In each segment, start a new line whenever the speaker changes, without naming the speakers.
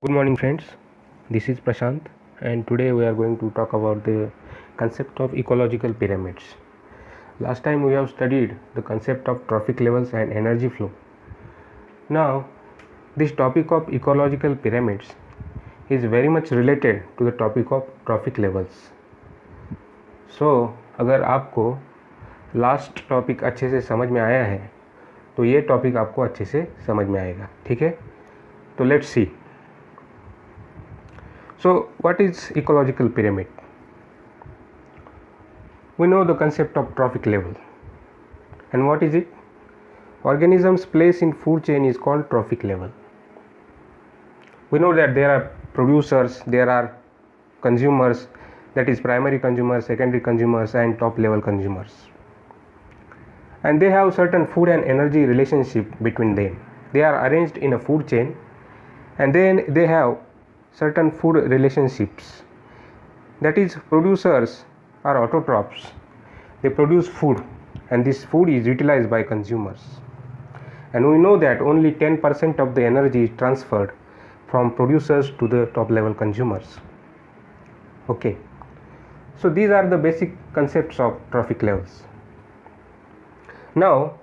Good morning, friends. This is Prashant, and today we are going to talk about the concept of ecological pyramids. Last time we have studied the concept of trophic levels and energy flow. Now, this topic of ecological pyramids is very much related to the topic of trophic levels. So, अगर आपको last topic अच्छे से समझ में आया है तो ये टॉपिक आपको अच्छे से समझ में आएगा. ठीक है, तो let's see. So, what is ecological pyramid? We know the concept of trophic level. And what is it? Organisms' place in food chain is called trophic level. We know that there are producers, there are consumers, that is primary consumers, secondary consumers, and top level consumers. And they have certain food and energy relationship between them. They are arranged in a food chain, and then they have certain food relationships. That is, producers are autotrophs. They produce food, and this food is utilized by consumers. And we know that only 10% of the energy is transferred from producers to the top level consumers. Okay, so these are the basic concepts of trophic levels. Now,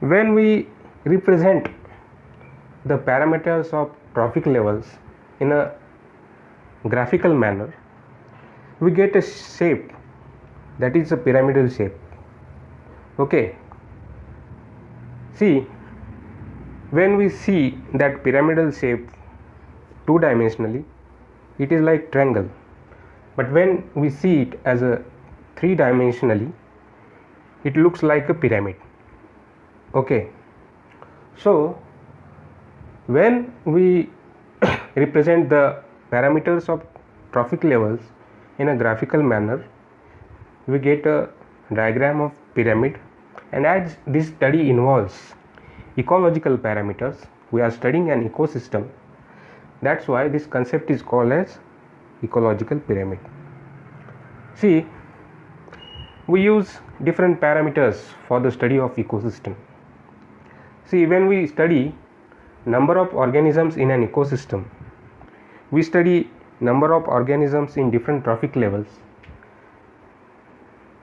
when we represent the parameters of trophic levels in a graphical manner, we get a shape that is a pyramidal shape. Okay, see, when we see that pyramidal shape two-dimensionally, it is like triangle, but when we see it as a three-dimensionally, it looks like a pyramid. Okay, so when we represent the parameters of trophic levels in a graphical manner, we get a diagram of pyramid. And as this study involves ecological parameters, we are studying an ecosystem. That's why this concept is called as ecological pyramid. See, we use different parameters for the study of ecosystem. See, when we study number of organisms in an ecosystem, we study number of organisms in different trophic levels,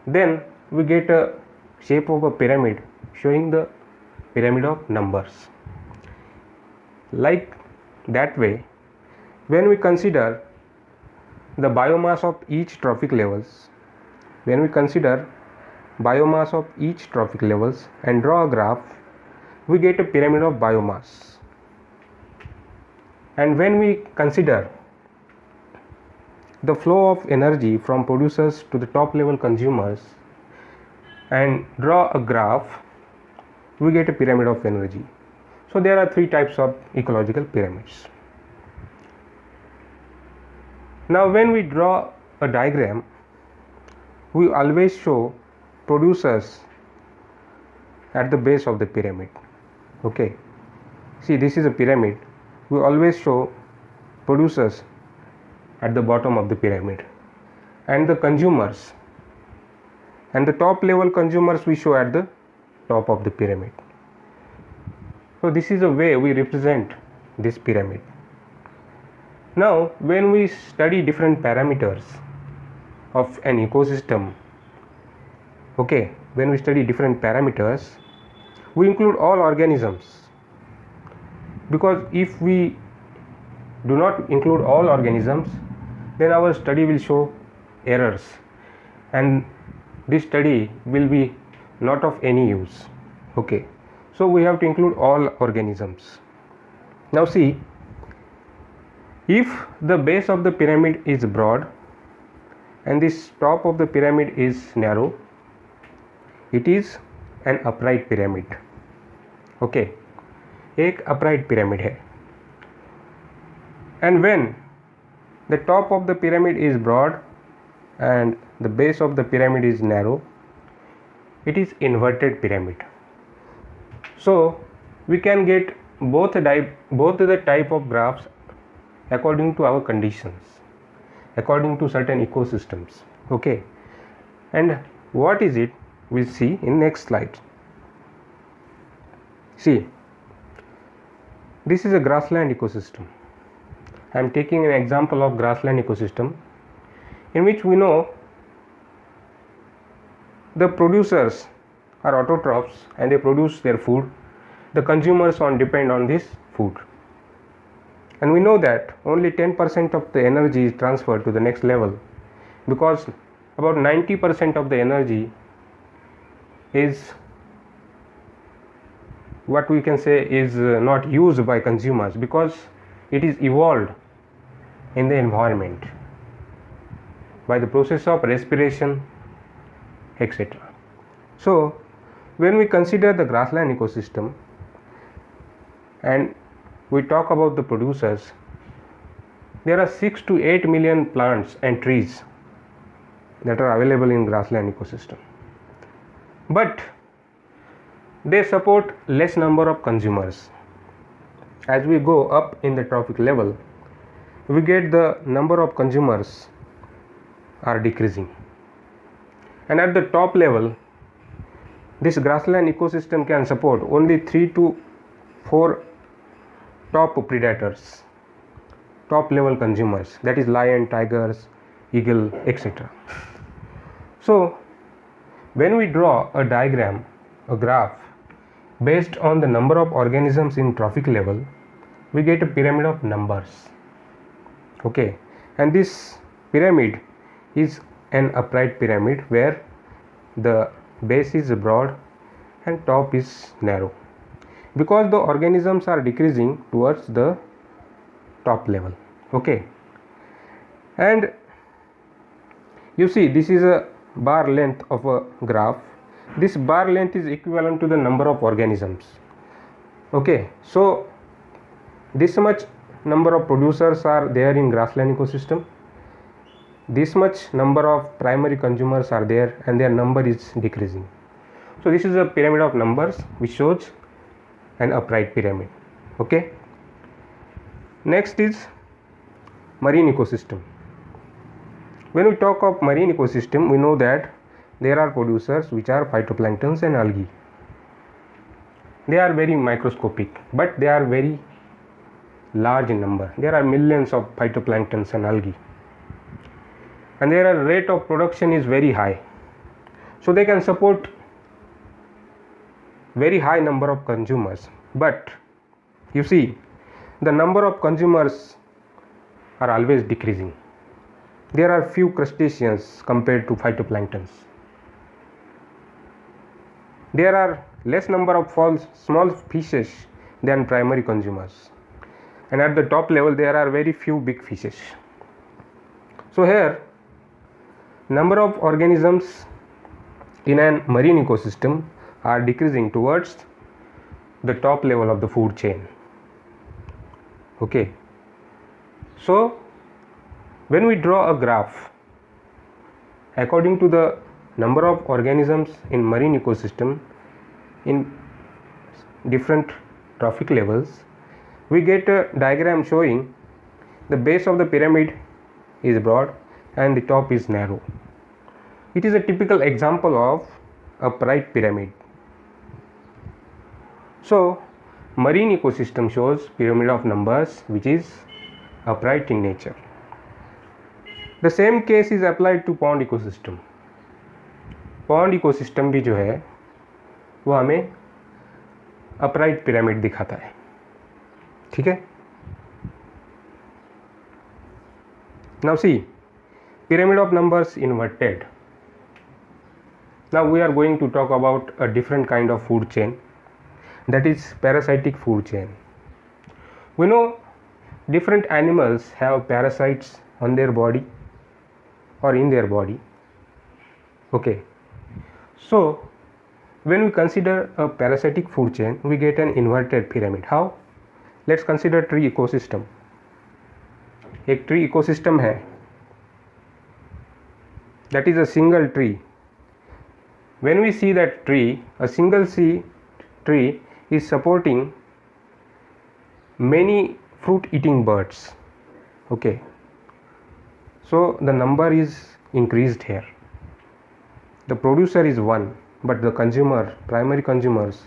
then we get a shape of a pyramid showing the pyramid of numbers. Like that way, when we consider the biomass of each trophic levels, and draw a graph, we get a pyramid of biomass. And when we consider the flow of energy from producers to the top level consumers and draw a graph, we get a pyramid of energy. So there are three types of ecological pyramids. Now when we draw a diagram, we always show producers at the base of the pyramid. Okay, see, this is a pyramid. We always show producers at the bottom of the pyramid, and the consumers and the top level consumers we show at the top of the pyramid. So this is a way we represent this pyramid. Now when we study different parameters of an ecosystem, okay, when we study different parameters, we include all organisms, because if we do not include all organisms, then our study will show errors, and this study will be not of any use. Okay, so we have to include all organisms. Now see, if the base of the pyramid is broad and this top of the pyramid is narrow, it is an upright pyramid. Okay, एक upright pyramid है. And when the top of the pyramid is broad and the base of the pyramid is narrow, it is inverted pyramid. So we can get both the type of graphs according to our conditions, according to certain ecosystems. Okay, and what is it, we'll see in next slide. See, this is a grassland ecosystem. I am taking an example of grassland ecosystem, in which we know the producers are autotrophs and they produce their food. The consumers depend on this food. And we know that only 10% of the energy is transferred to the next level, because about 90% of the energy is what we can say is not used by consumers, because it is evolved in the environment by the process of respiration, etc. So when we consider the grassland ecosystem and we talk about the producers, there are 6 to 8 million plants and trees that are available in grassland ecosystem, but they support less number of consumers. As we go up in the trophic level, we get the number of consumers are decreasing, and at the top level this grassland ecosystem can support only 3 to 4 top predators, top level consumers, that is lion, tigers, eagle, etc. So when we draw a diagram, a graph based on the number of organisms in trophic level, we get a pyramid of numbers. Okay, and this pyramid is an upright pyramid where the base is broad and top is narrow, because the organisms are decreasing towards the top level. Okay, and you see this is a bar length of a graph. This bar length is equivalent to the number of organisms. Okay, so this much number of producers are there in grassland ecosystem, this much number of primary consumers are there, and their number is decreasing. So this is a pyramid of numbers which shows an upright pyramid. Okay, next is marine ecosystem. When we talk of marine ecosystem, we know that there are producers which are phytoplanktons and algae. They are very microscopic, but they are very large in number. There are millions of phytoplanktons and algae, and their rate of production is very high, so they can support very high number of consumers. But you see, the number of consumers are always decreasing. There are few crustaceans compared to phytoplanktons. There are less number of small fishes than primary consumers, and at the top level there are very few big fishes. So here number of organisms in a marine ecosystem are decreasing towards the top level of the food chain. Okay, so when we draw a graph according to the number of organisms in marine ecosystem in different trophic levels, we get a diagram showing the base of the pyramid is broad and the top is narrow. It is a typical example of upright pyramid. So marine ecosystem shows pyramid of numbers which is upright in nature. The same case is applied to pond ecosystem. Pond ecosystem भी जो है वो हमें upright pyramid दिखाता है. ठीक है. Now see, pyramid of numbers inverted. Now we are going to talk about a different kind of food chain, that is parasitic food chain. We know different animals have parasites on their body or in their body. Okay, so when we consider a parasitic food chain, we get an inverted pyramid. How? Let's consider tree ecosystem. एक tree ecosystem है, that is a single tree. When we see that tree, a single tree is supporting many fruit eating birds. Okay, so the number is increased here. The producer is one, but the primary consumers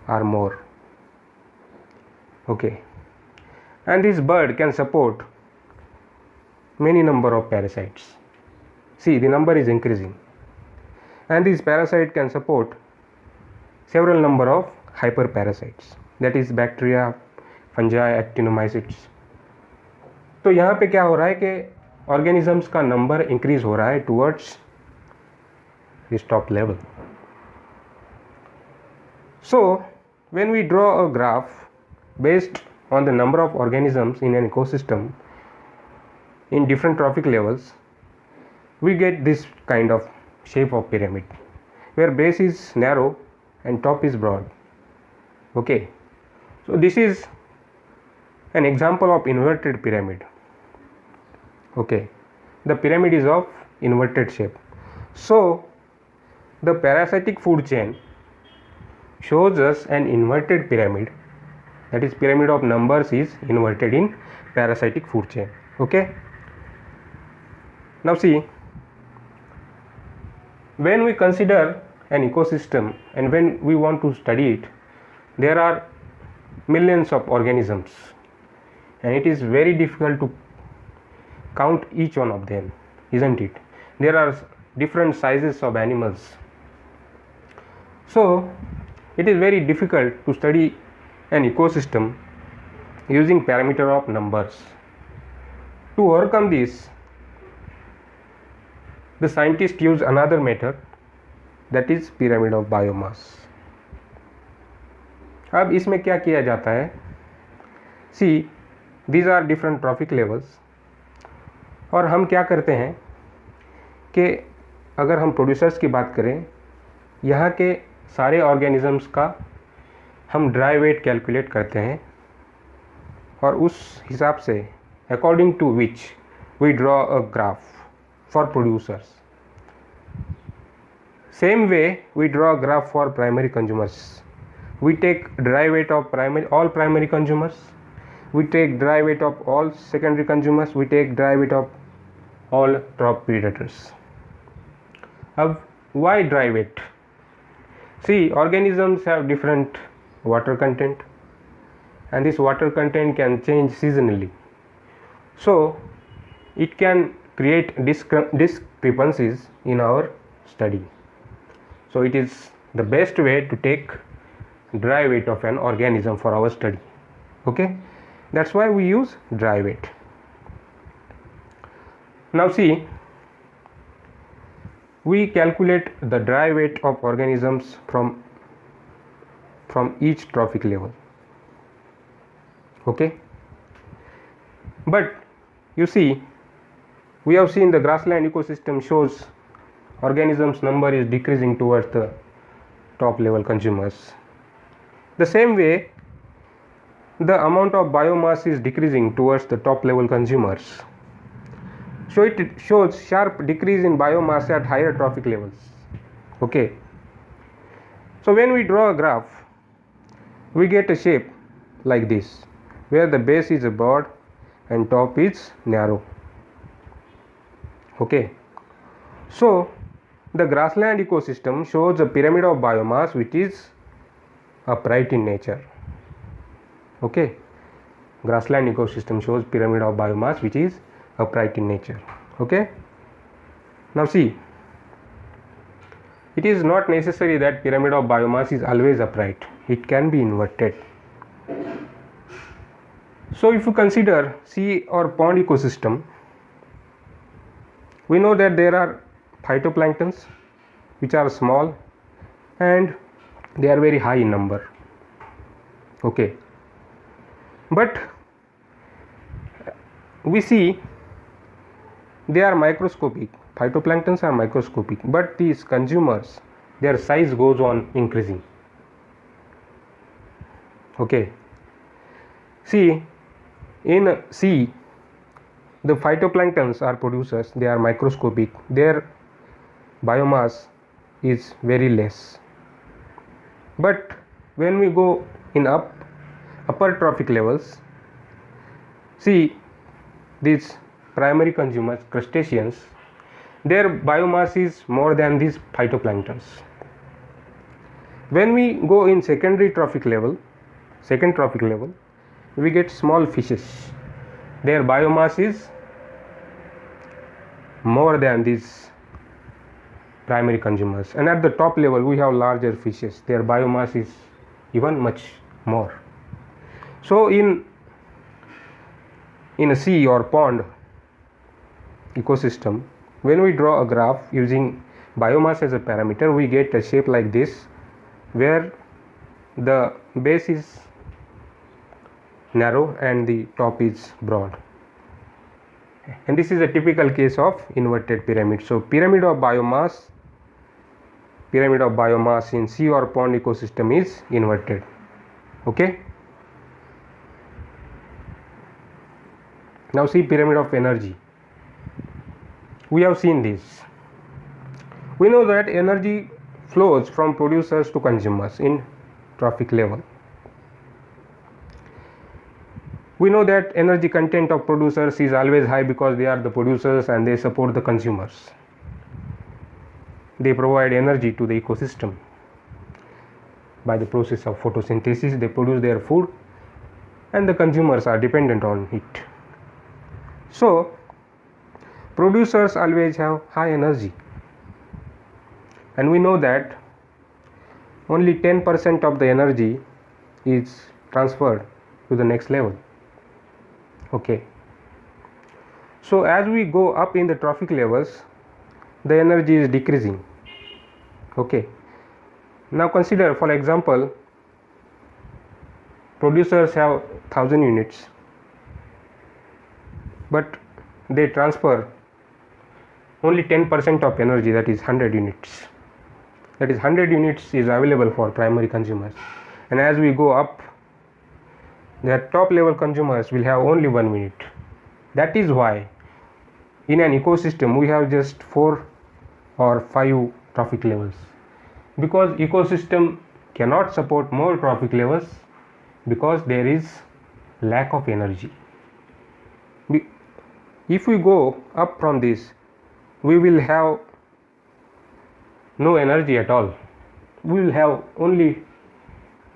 are more. Okay, and this bird can support many number of parasites. See, the number is increasing, and this parasite can support several number of hyperparasites, that is bacteria, fungi, actinomycetes. तो यहाँ पे क्या हो रहा है कि organisms का number increase हो रहा है towards this top level. So when we draw a graph based on the number of organisms in an ecosystem in different trophic levels, we get this kind of shape of pyramid where base is narrow and top is broad. Okay, so this is an example of inverted pyramid. Okay, the pyramid is of inverted shape. So the parasitic food chain shows us an inverted pyramid, that is pyramid of numbers is inverted in parasitic food chain. Okay, now see, when we consider an ecosystem and when we want to study it, there are millions of organisms and it is very difficult to count each one of them, isn't it? There are different sizes of animals, so it is very difficult to study an ecosystem using parameter of numbers. To overcome this, the scientists use another method, that is pyramid of biomass. अब इसमें क्या किया जाता है? See, these are different trophic levels. और हम क्या करते हैं कि अगर हम प्रोड्यूसर्स की बात करें, यहाँ के सारे ऑर्गेनिजम्स का हम ड्राई वेट कैलकुलेट करते हैं और उस हिसाब से according to which we draw a graph for producers. Same way we draw a graph for primary consumers. We take dry weight of all primary consumers, we take dry weight of all secondary consumers, we take dry weight of all crop predators. अब why dry weight? See, organisms have different water content and this water content can change seasonally, so it can create discrepancies in our study. So it is the best way to take dry weight of an organism for our study. Okay, that's why we use dry weight. Now see, we calculate the dry weight of organisms from each trophic level. Okay, but you see, we have seen the grassland ecosystem shows organisms number is decreasing towards the top level consumers. The same way, the amount of biomass is decreasing towards the top level consumers. So it shows sharp decrease in biomass at higher trophic levels. Okay, so when we draw a graph, we get a shape like this where the base is broad and top is narrow. Okay, so the grassland ecosystem shows a pyramid of biomass which is upright in nature. Okay, grassland ecosystem shows pyramid of biomass which is upright in nature. Okay, now see, it is not necessary that pyramid of biomass is always upright, it can be inverted. So if you consider sea or pond ecosystem, we know that there are phytoplanktons which are small and they are very high in number. Okay, but we see they are microscopic, phytoplanktons are microscopic, but these consumers, their size goes on increasing. Okay, see, in sea the phytoplanktons are producers, they are microscopic, their biomass is very less. But when we go in upper trophic levels, see these primary consumers, crustaceans, their biomass is more than these phytoplanktons. When we go in second trophic level, we get small fishes, their biomass is more than these primary consumers, and at the top level we have larger fishes, their biomass is even much more. So in a sea or pond ecosystem, when we draw a graph using biomass as a parameter, we get a shape like this, where the base is narrow and the top is broad, and this is a typical case of inverted pyramid. So pyramid of biomass in sea or pond ecosystem is inverted. Okay, now see pyramid of energy. We have seen this. We know that energy flows from producers to consumers in trophic level. We know that energy content of producers is always high because they are the producers and they support the consumers. They provide energy to the ecosystem. By the process of photosynthesis, they produce their food and the consumers are dependent on it. So, producers always have high energy. And we know that only 10% of the energy is transferred to the next level. Okay. So as we go up in the trophic levels, the energy is decreasing. Okay. Now consider, for example, producers have 1000 units, but they transfer only 10% of energy, that is 100 units. That is 100 units is available for primary consumers, and as we go up, the top level consumers will have only 1 unit. That is why in an ecosystem we have just 4 or 5 trophic levels, because ecosystem cannot support more trophic levels because there is lack of energy. If we go up from this, we will have no energy at all. We will have only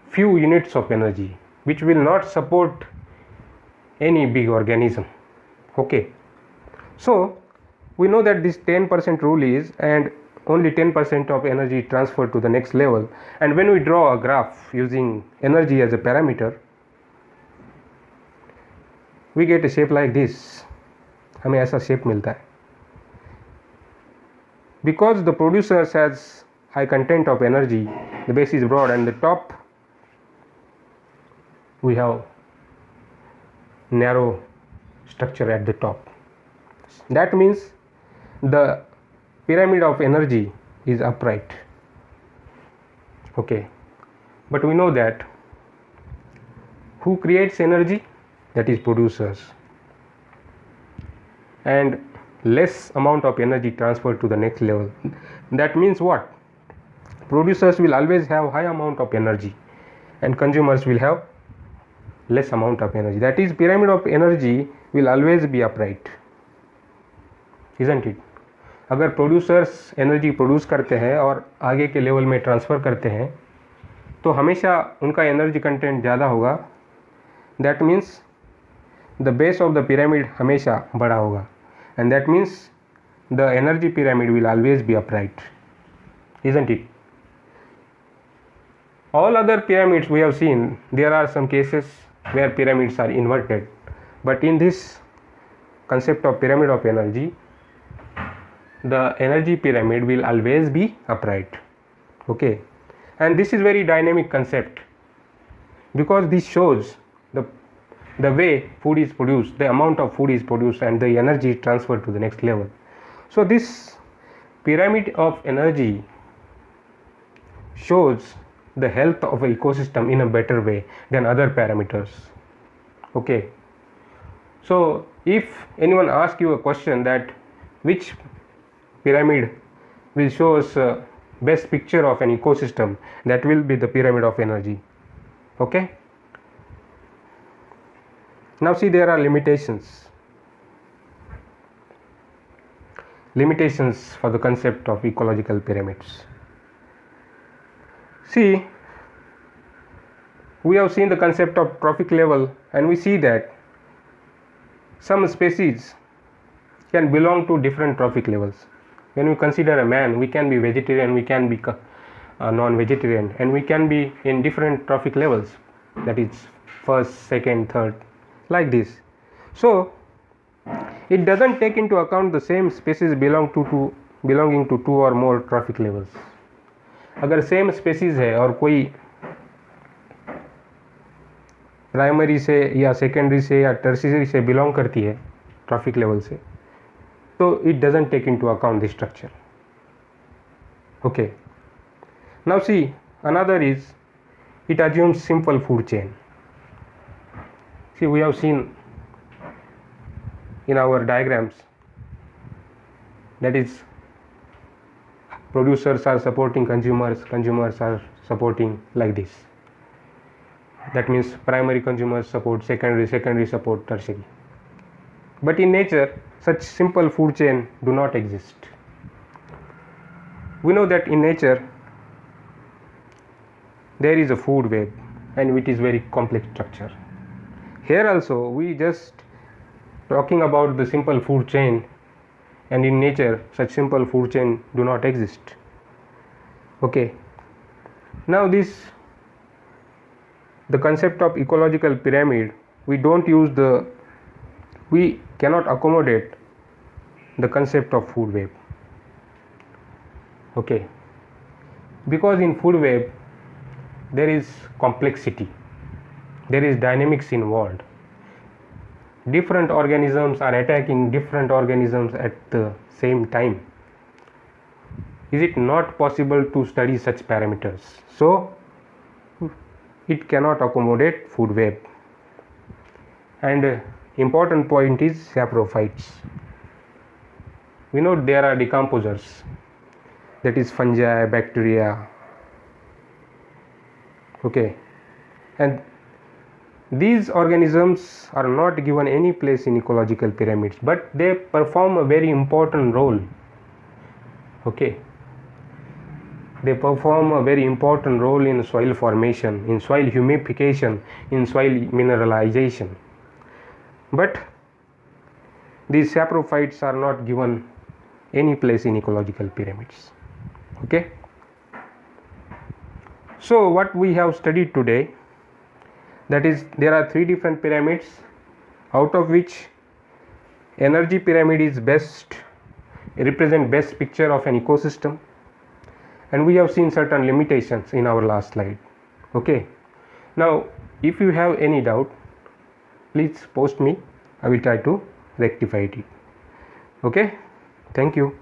few units of energy, which will not support any big organism. Okay. So we know that this 10% rule is, and only 10% of energy transferred to the next level. And when we draw a graph using energy as a parameter, we get a shape like this. हमें ऐसा shape मिलता है. Because the producers has high content of energy, the base is broad, and the top we have narrow structure at the top. That means the pyramid of energy is upright. Okay, but we know that who creates energy? That is producers, and less amount of energy transferred to the next level. That means what? Producers will always have high amount of energy and consumers will have less amount of energy. That is, pyramid of energy will always be upright, isn't it? अगर producers energy produce करते हैं और आगे के level में transfer करते हैं तो हमेशा उनका एनर्जी कंटेंट ज़्यादा होगा. That means the base of the pyramid हमेशा बड़ा होगा, and that means the energy pyramid will always be upright, isn't it? All other pyramids we have seen, there are some cases where pyramids are inverted, but in this concept of pyramid of energy, the energy pyramid will always be upright. Okay, and this is very dynamic concept because this shows the way food is produced, the amount of food is produced, and the energy is transferred to the next level. So this pyramid of energy shows the health of an ecosystem in a better way than other parameters. Okay, so if anyone asks you a question that which pyramid will show us best picture of an ecosystem, that will be the pyramid of energy. Okay, now see, there are limitations for the concept of ecological pyramids. See, we have seen the concept of trophic level, and we see that some species can belong to different trophic levels. When we consider a man, we can be vegetarian, we can be non-vegetarian, and we can be in different trophic levels, that is first, second, third, like this. So it doesn't take into account the same species belonging to two or more trophic levels. अगर same species है और कोई primary से या secondary से या tertiary से belong करती है ट्रॉफिक लेवल से, तो it doesn't take into account the structure. Okay, now see another is it assumes simple food chain. See, we have seen in our diagrams, that is, producers are supporting consumers, consumers are supporting, like this. That means primary consumers support secondary, secondary support tertiary. But in nature, such simple food chain do not exist. We know that in nature there is a food web, and it is very complex structure. Here also we just talking about the simple food chain, and in nature such simple food chain do not exist. Okay, now the concept of ecological pyramid, we cannot accommodate the concept of food web. Okay, because in food web there is complexity, there is dynamics involved. Different organisms are attacking different organisms at the same time. Is it not possible to study such parameters? So it cannot accommodate food web. And important point is saprophytes. We know there are decomposers, that is fungi, bacteria. Okay, and these organisms are not given any place in ecological pyramids, but they perform a very important role. Okay, they perform a very important role in soil formation, in soil humidification, in soil mineralization. But these saprophytes are not given any place in ecological pyramids. Okay, so what we have studied today, that is, there are three different pyramids, out of which energy pyramid is represent best picture of an ecosystem, and we have seen certain limitations in our last slide. Okay, now if you have any doubt, please post me, I will try to rectify it. Okay, thank you.